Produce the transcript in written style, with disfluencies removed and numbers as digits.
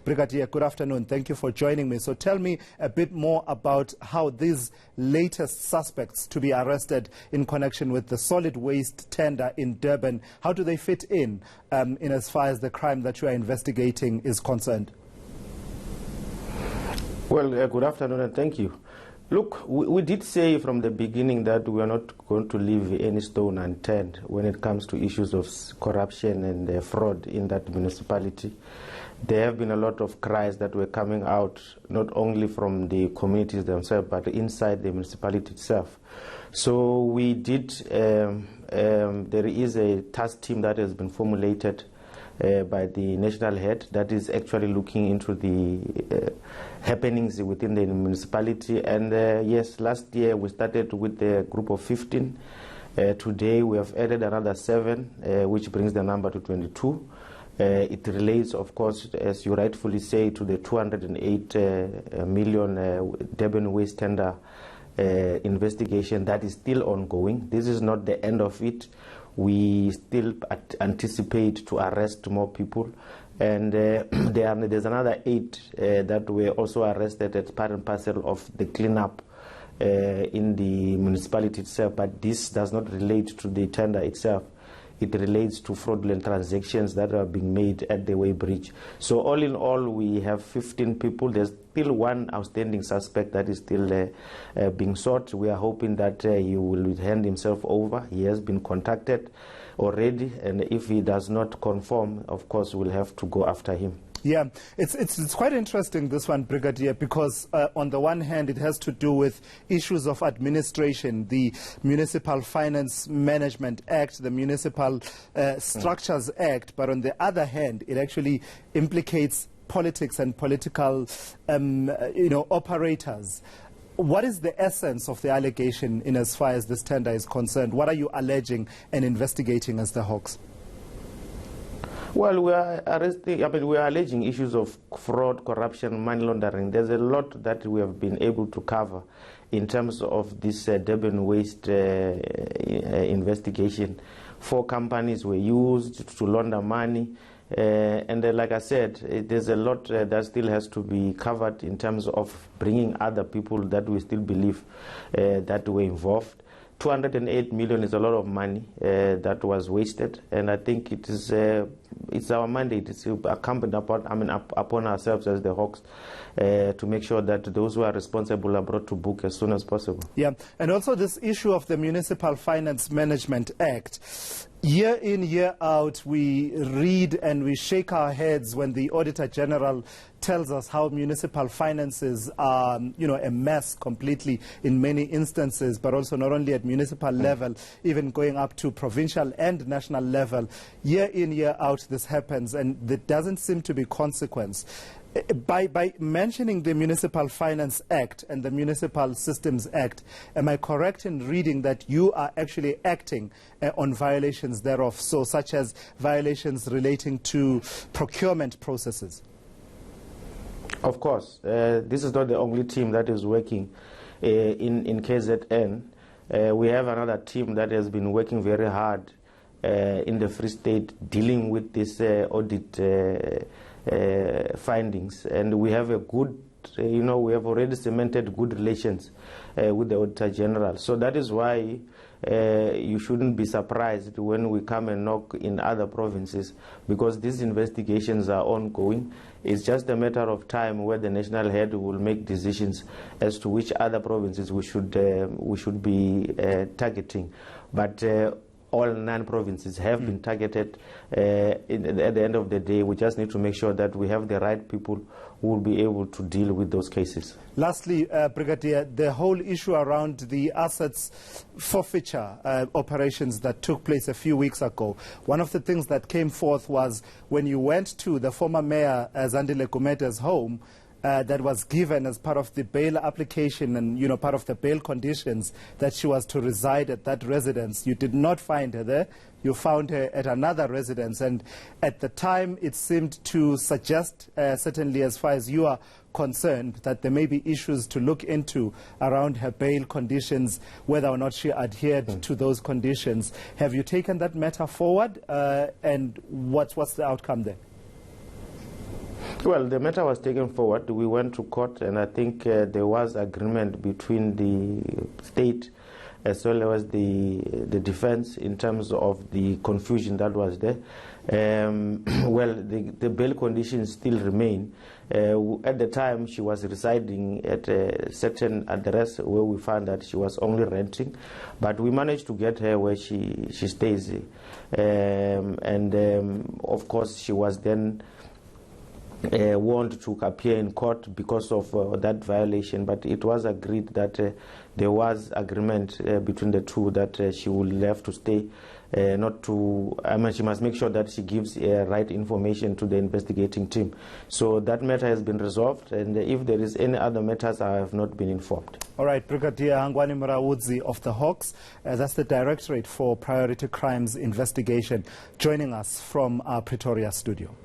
Brigadier, good afternoon. Thank you for joining me. So tell me a bit more about how these latest suspects to be arrested in connection with the solid waste tender in Durban, how do they fit in as far as the crime that you are investigating is concerned? Well, good afternoon and thank you. Look, we did say from the beginning that we are not going to leave any stone unturned when it comes to issues of corruption and fraud in that municipality. There have been a lot of cries that were coming out, not only from the communities themselves, but inside the municipality itself. So we did, there is a task team that has been formulated by the national head that is actually looking into the happenings within the municipality. And yes, last year we started with a group of 15. Today we have added another 7, which brings the number to 22. It relates, of course, as you rightfully say, to the 208 million Durban waste tender investigation that is still ongoing. This is not the end of it. We still anticipate to arrest more people, and there's another 8 that were also arrested as part and parcel of the cleanup in the municipality itself, but this does not relate to the tender itself. It relates to fraudulent transactions that are being made at the Way Bridge. So all in all, we have 15 people. There's still one outstanding suspect that is still being sought. We are hoping that he will hand himself over. He has been contacted already, and if he does not conform, of course, we'll have to go after him. Yeah, it's quite interesting, this one, Brigadier, because on the one hand it has to do with issues of administration, the Municipal Finance Management Act, the Municipal Structures Act, but on the other hand it actually implicates politics and political operators. What is the essence of the allegation in as far as this tender is concerned? What are you alleging and investigating as the Hawks? Well, we are alleging issues of fraud, corruption, money laundering. There's a lot that we have been able to cover in terms of this Durban waste investigation. 4 companies were used to launder money. And like I said, there's a lot that still has to be covered in terms of bringing other people that we still believe that were involved. 208 million is a lot of money that was wasted, and I think it is it's our mandate. It's incumbent upon ourselves as the Hawks to make sure that those who are responsible are brought to book as soon as possible. Yeah, and also this issue of the Municipal Finance Management Act. Year in, year out, we read and we shake our heads when the Auditor General tells us how municipal finances are, a mess completely in many instances, but also not only at municipal level, even going up to provincial and national level. Year in, year out, this happens, and there doesn't seem to be consequence. By mentioning the Municipal Finance Act and the Municipal Systems Act, am I correct in reading that you are actually acting on violations thereof, so such as violations relating to procurement processes? Of course. This is not the only team that is working in KZN. We have another team that has been working very hard in the Free State dealing with this audit findings, and we have a good, we have already cemented good relations with the Auditor General. So that is why you shouldn't be surprised when we come and knock in other provinces, because these investigations are ongoing. It's just a matter of time where the national head will make decisions as to which other provinces we should be targeting. But all 9 provinces have been targeted. At the end of the day, we just need to make sure that we have the right people who will be able to deal with those cases. Lastly, Brigadier, the whole issue around the assets forfeiture operations that took place a few weeks ago. One of the things that came forth was when you went to the former mayor Zandile Gumede's home, that was given as part of the bail application and, part of the bail conditions that she was to reside at that residence. You did not find her there. You found her at another residence. And at the time, it seemed to suggest, certainly as far as you are concerned, that there may be issues to look into around her bail conditions, whether or not she adhered to those conditions. Have you taken that matter forward? And what's the outcome there? Well, the matter was taken forward. We went to court, and I think there was agreement between the state as well as the defense in terms of the confusion that was there. Well, the bail conditions still remain. At the time, she was residing at a certain address where we found that she was only renting, but we managed to get her where she stays. Of course, she was then warned to appear in court because of that violation, but it was agreed that there was agreement between the two that she will have to stay, she must make sure that she gives right information to the investigating team. So that matter has been resolved, and if there is any other matters, I have not been informed. All right, Brigadier Hangwani Mulaudzi of the Hawks, that's the Directorate for Priority Crimes Investigation, joining us from our Pretoria studio.